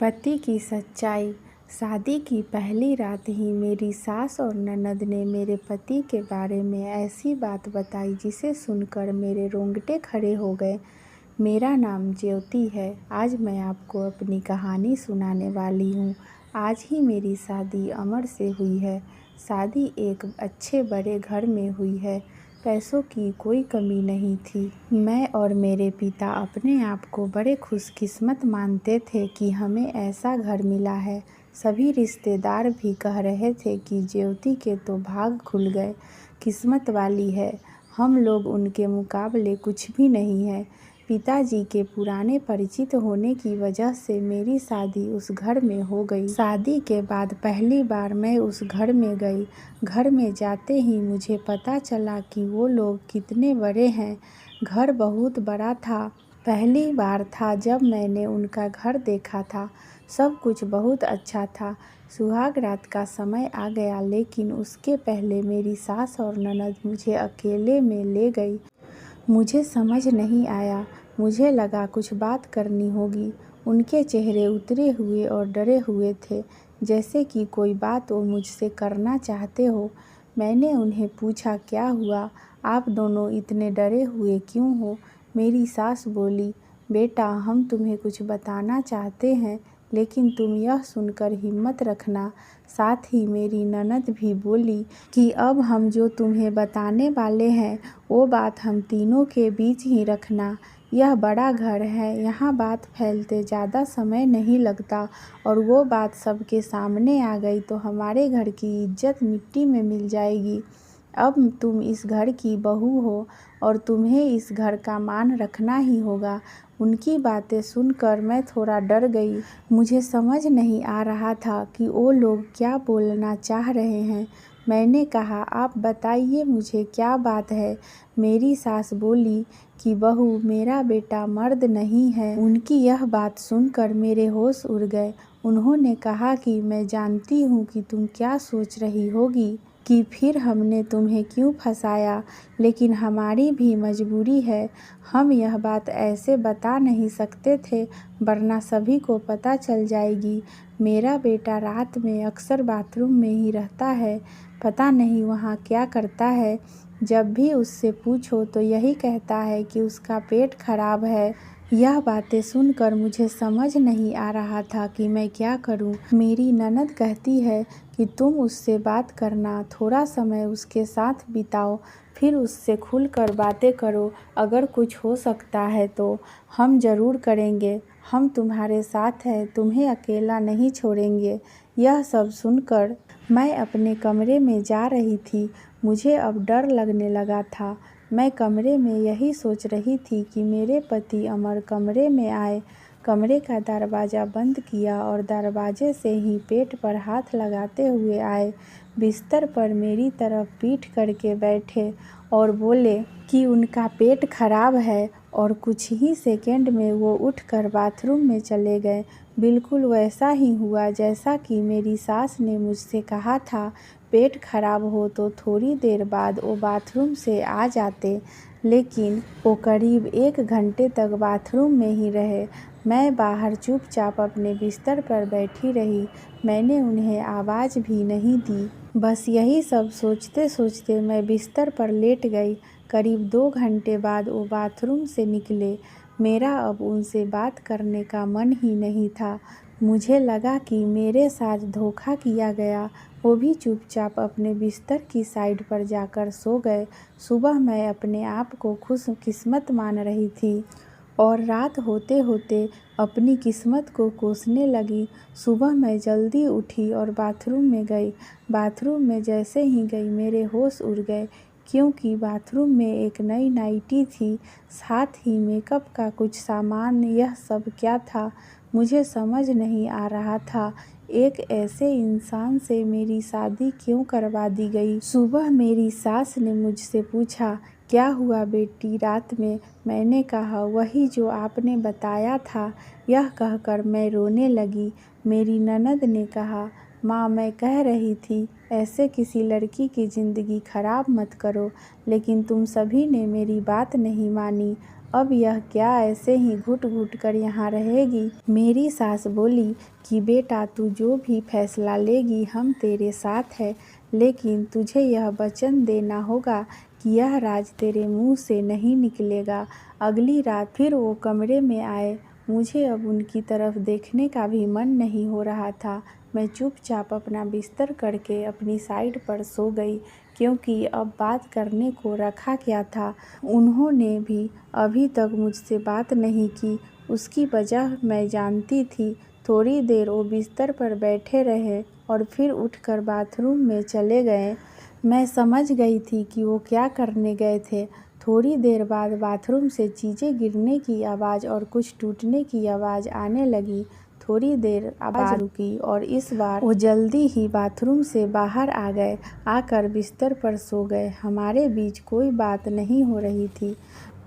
पति की सच्चाई। शादी की पहली रात ही मेरी सास और ननद ने मेरे पति के बारे में ऐसी बात बताई जिसे सुनकर मेरे रोंगटे खड़े हो गए। मेरा नाम ज्योति है। आज मैं आपको अपनी कहानी सुनाने वाली हूँ। आज ही मेरी शादी अमर से हुई है। शादी एक अच्छे बड़े घर में हुई है। पैसों की कोई कमी नहीं थी। मैं और मेरे पिता अपने आप को बड़े खुशकिस्मत मानते थे कि हमें ऐसा घर मिला है। सभी रिश्तेदार भी कह रहे थे कि ज्योति के तो भाग खुल गए, किस्मत वाली है। हम लोग उनके मुकाबले कुछ भी नहीं है। पिताजी के पुराने परिचित होने की वजह से मेरी शादी उस घर में हो गई। शादी के बाद पहली बार मैं उस घर में गई। घर में जाते ही मुझे पता चला कि वो लोग कितने बड़े हैं। घर बहुत बड़ा था। पहली बार था जब मैंने उनका घर देखा था। सब कुछ बहुत अच्छा था। सुहाग रात का समय आ गया, लेकिन उसके पहले मेरी सास और ननद मुझे अकेले में ले गई। मुझे समझ नहीं आया। मुझे लगा कुछ बात करनी होगी। उनके चेहरे उतरे हुए और डरे हुए थे, जैसे कि कोई बात वो मुझसे करना चाहते हो। मैंने उन्हें पूछा, क्या हुआ? आप दोनों इतने डरे हुए क्यों हो? मेरी सास बोली, बेटा, हम तुम्हें कुछ बताना चाहते हैं, लेकिन तुम यह सुनकर हिम्मत रखना। साथ ही मेरी ननद भी बोली कि अब हम जो तुम्हें बताने वाले हैं वो बात हम तीनों के बीच ही रखना। यह बड़ा घर है, यहाँ बात फैलते ज़्यादा समय नहीं लगता, और वो बात सबके सामने आ गई तो हमारे घर की इज्जत मिट्टी में मिल जाएगी। अब तुम इस घर की बहू हो और तुम्हें इस घर का मान रखना ही होगा। उनकी बातें सुनकर मैं थोड़ा डर गई। मुझे समझ नहीं आ रहा था कि वो लोग क्या बोलना चाह रहे हैं। मैंने कहा, आप बताइए, मुझे क्या बात है? मेरी सास बोली कि बहू, मेरा बेटा मर्द नहीं है। उनकी यह बात सुनकर मेरे होश उड़ गए। उन्होंने कहा कि मैं जानती हूँ कि तुम क्या सोच रही होगी कि फिर हमने तुम्हें क्यों फंसाया, लेकिन हमारी भी मजबूरी है। हम यह बात ऐसे बता नहीं सकते थे, वरना सभी को पता चल जाएगी। मेरा बेटा रात में अक्सर बाथरूम में ही रहता है। पता नहीं वहाँ क्या करता है। जब भी उससे पूछो तो यही कहता है कि उसका पेट खराब है। यह बातें सुनकर मुझे समझ नहीं आ रहा था कि मैं क्या करूं। मेरी ननद कहती है कि तुम उससे बात करना, थोड़ा समय उसके साथ बिताओ, फिर उससे खुलकर बातें करो। अगर कुछ हो सकता है तो हम ज़रूर करेंगे। हम तुम्हारे साथ हैं, तुम्हें अकेला नहीं छोड़ेंगे। यह सब सुनकर मैं अपने कमरे में जा रही थी। मुझे अब डर लगने लगा था। मैं कमरे में यही सोच रही थी कि मेरे पति अमर कमरे में आए। कमरे का दरवाज़ा बंद किया और दरवाजे से ही पेट पर हाथ लगाते हुए आए। बिस्तर पर मेरी तरफ पीठ करके बैठे और बोले कि उनका पेट खराब है, और कुछ ही सेकंड में वो उठकर बाथरूम में चले गए। बिल्कुल वैसा ही हुआ जैसा कि मेरी सास ने मुझसे कहा था। पेट खराब हो तो थोड़ी देर बाद वो बाथरूम से आ जाते, लेकिन वो करीब 1 घंटे तक बाथरूम में ही रहे। मैं बाहर चुपचाप अपने बिस्तर पर बैठी रही। मैंने उन्हें आवाज़ भी नहीं दी। बस यही सब सोचते सोचते मैं बिस्तर पर लेट गई। करीब 2 घंटे बाद वो बाथरूम से निकले। मेरा अब उनसे बात करने का मन ही नहीं था। मुझे लगा कि मेरे साथ धोखा किया गया। वो भी चुपचाप अपने बिस्तर की साइड पर जाकर सो गए। सुबह मैं अपने आप को खुशकिस्मत मान रही थी, और रात होते होते अपनी किस्मत को कोसने लगी। सुबह मैं जल्दी उठी और बाथरूम में गई। बाथरूम में जैसे ही गई मेरे होश उड़ गए, क्योंकि बाथरूम में एक नई नाइटी थी, साथ ही मेकअप का कुछ सामान। यह सब क्या था, मुझे समझ नहीं आ रहा था। एक ऐसे इंसान से मेरी शादी क्यों करवा दी गई? सुबह मेरी सास ने मुझसे पूछा, क्या हुआ बेटी रात में? मैंने कहा, वही जो आपने बताया था। यह कहकर मैं रोने लगी। मेरी ननद ने कहा, माँ, मैं कह रही थी ऐसे किसी लड़की की ज़िंदगी खराब मत करो, लेकिन तुम सभी ने मेरी बात नहीं मानी। अब यह क्या ऐसे ही घुट घुट कर यहाँ रहेगी? मेरी सास बोली कि बेटा तू जो भी फैसला लेगी हम तेरे साथ है, लेकिन तुझे यह वचन देना होगा कि यह राज तेरे मुंह से नहीं निकलेगा। अगली रात फिर वो कमरे में आए। मुझे अब उनकी तरफ देखने का भी मन नहीं हो रहा था। मैं चुपचाप अपना बिस्तर करके अपनी साइड पर सो गई, क्योंकि अब बात करने को रखा क्या था। उन्होंने भी अभी तक मुझसे बात नहीं की, उसकी वजह मैं जानती थी। थोड़ी देर वो बिस्तर पर बैठे रहे और फिर उठकर बाथरूम में चले गए। मैं समझ गई थी कि वो क्या करने गए थे। थोड़ी देर बाद बाथरूम से चीज़ें गिरने की आवाज़ और कुछ टूटने की आवाज़ आने लगी। थोड़ी देर आवाज़ रुकी और इस बार वो जल्दी ही बाथरूम से बाहर आ गए। आकर बिस्तर पर सो गए। हमारे बीच कोई बात नहीं हो रही थी।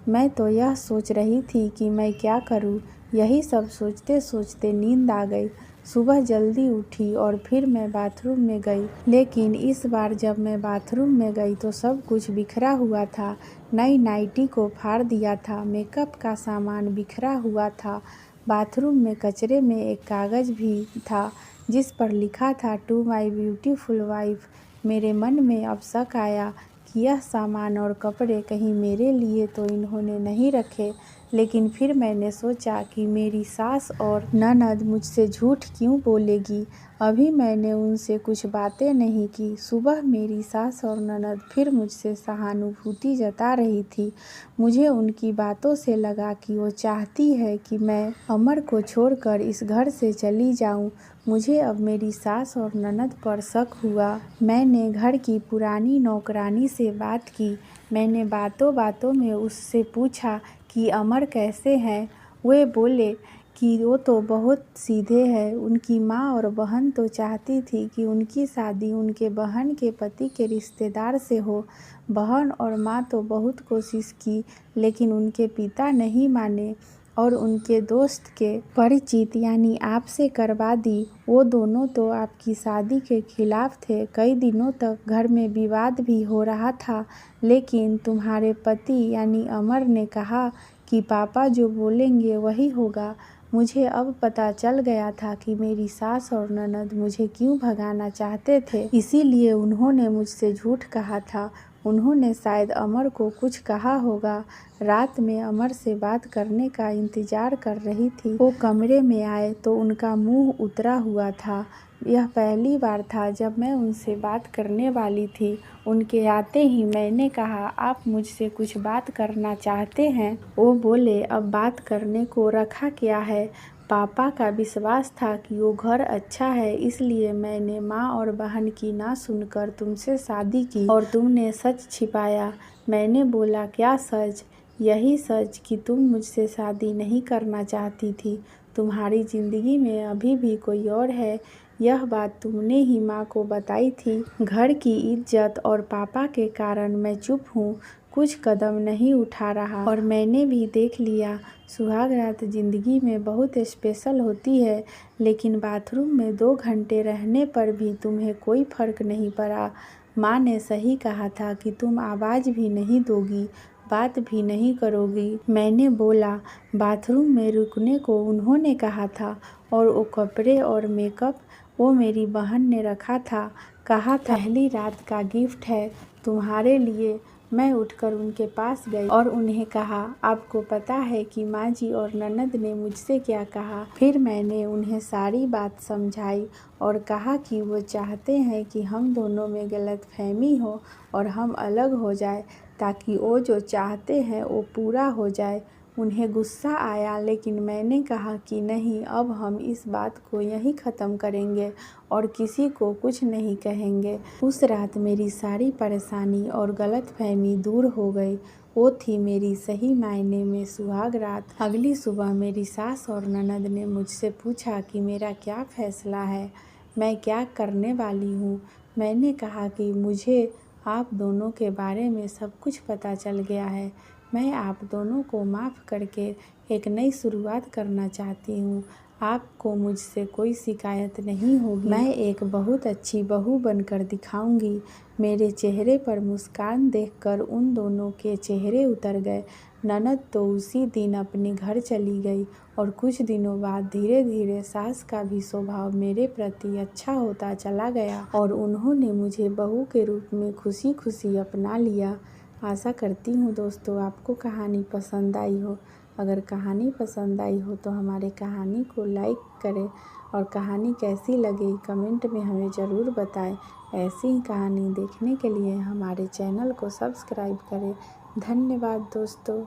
मैं तो यह सोच रही थी कि मैं क्या करूं। यही सब सोचते सोचते नींद आ गई। सुबह जल्दी उठी और फिर मैं बाथरूम में गई, लेकिन इस बार जब मैं बाथरूम में गई तो सब कुछ बिखरा हुआ था। नई नाइटी को फाड़ दिया था, मेकअप का सामान बिखरा हुआ था। बाथरूम में कचरे में एक कागज़ भी था जिस पर लिखा था टू माई ब्यूटीफुल वाइफ। मेरे मन में अब शक आया कि यह सामान और कपड़े कहीं मेरे लिए तो इन्होंने नहीं रखे। लेकिन फिर मैंने सोचा कि मेरी सास और ननद मुझसे झूठ क्यों बोलेगी। अभी मैंने उनसे कुछ बातें नहीं की। सुबह मेरी सास और ननद फिर मुझसे सहानुभूति जता रही थी। मुझे उनकी बातों से लगा कि वो चाहती है कि मैं अमर को छोड़कर इस घर से चली जाऊं। मुझे अब मेरी सास और ननद पर शक हुआ। मैंने घर की पुरानी नौकरानी से बात की। मैंने बातों बातों में उससे पूछा कि अमर कैसे हैं। वे बोले कि वो तो बहुत सीधे हैं। उनकी माँ और बहन तो चाहती थी कि उनकी शादी उनके बहन के पति के रिश्तेदार से हो। बहन और माँ तो बहुत कोशिश की, लेकिन उनके पिता नहीं माने और उनके दोस्त के परिचित यानी आपसे करवा दी। वो दोनों तो आपकी शादी के खिलाफ थे। कई दिनों तक घर में विवाद भी हो रहा था, लेकिन तुम्हारे पति यानी अमर ने कहा कि पापा जो बोलेंगे वही होगा। मुझे अब पता चल गया था कि मेरी सास और ननद मुझे क्यों भगाना चाहते थे। इसीलिए उन्होंने मुझसे झूठ कहा था। उन्होंने शायद अमर को कुछ कहा होगा। रात में अमर से बात करने का इंतजार कर रही थी। वो कमरे में आए तो उनका मुंह उतरा हुआ था। यह पहली बार था जब मैं उनसे बात करने वाली थी। उनके आते ही मैंने कहा, आप मुझसे कुछ बात करना चाहते हैं? वो बोले, अब बात करने को रखा क्या है। पापा का विश्वास था कि वो घर अच्छा है, इसलिए मैंने माँ और बहन की ना सुनकर तुमसे शादी की और तुमने सच छिपाया। मैंने बोला, क्या सच? यही सच कि तुम मुझसे शादी नहीं करना चाहती थी। तुम्हारी ज़िंदगी में अभी भी कोई और है। यह बात तुमने ही माँ को बताई थी। घर की इज्जत और पापा के कारण मैं चुप हूँ, कुछ कदम नहीं उठा रहा। और मैंने भी देख लिया, सुहाग रात ज़िंदगी में बहुत स्पेशल होती है, लेकिन बाथरूम में 2 घंटे रहने पर भी तुम्हें कोई फ़र्क नहीं पड़ा। माँ ने सही कहा था कि तुम आवाज़ भी नहीं दोगी, बात भी नहीं करोगी। मैंने बोला, बाथरूम में रुकने को उन्होंने कहा था और वो कपड़े और मेकअप वो मेरी बहन ने रखा था। कहा था पहली रात का गिफ्ट है तुम्हारे लिए। मैं उठकर उनके पास गई और उन्हें कहा, आपको पता है कि माँ जी और ननद ने मुझसे क्या कहा? फिर मैंने उन्हें सारी बात समझाई और कहा कि वो चाहते हैं कि हम दोनों में गलतफहमी हो और हम अलग हो जाए, ताकि वो जो चाहते हैं वो पूरा हो जाए। उन्हें गुस्सा आया, लेकिन मैंने कहा कि नहीं, अब हम इस बात को यहीं ख़त्म करेंगे और किसी को कुछ नहीं कहेंगे। उस रात मेरी सारी परेशानी और गलतफहमी दूर हो गई। वो थी मेरी सही मायने में सुहाग रात। अगली सुबह मेरी सास और ननद ने मुझसे पूछा कि मेरा क्या फ़ैसला है, मैं क्या करने वाली हूँ। मैंने कहा कि मुझे आप दोनों के बारे में सब कुछ पता चल गया है। मैं आप दोनों को माफ़ करके एक नई शुरुआत करना चाहती हूँ। आपको मुझसे कोई शिकायत नहीं होगी। मैं एक बहुत अच्छी बहू बनकर दिखाऊंगी। मेरे चेहरे पर मुस्कान देखकर उन दोनों के चेहरे उतर गए। ननद तो उसी दिन अपने घर चली गई और कुछ दिनों बाद धीरे धीरे सास का भी स्वभाव मेरे प्रति अच्छा होता चला गया और उन्होंने मुझे बहू के रूप में खुशी खुशी अपना लिया। आशा करती हूँ दोस्तों आपको कहानी पसंद आई हो। अगर कहानी पसंद आई हो तो हमारे कहानी को लाइक करें और कहानी कैसी लगी कमेंट में हमें ज़रूर बताएं। ऐसी ही कहानी देखने के लिए हमारे चैनल को सब्सक्राइब करें। धन्यवाद दोस्तों।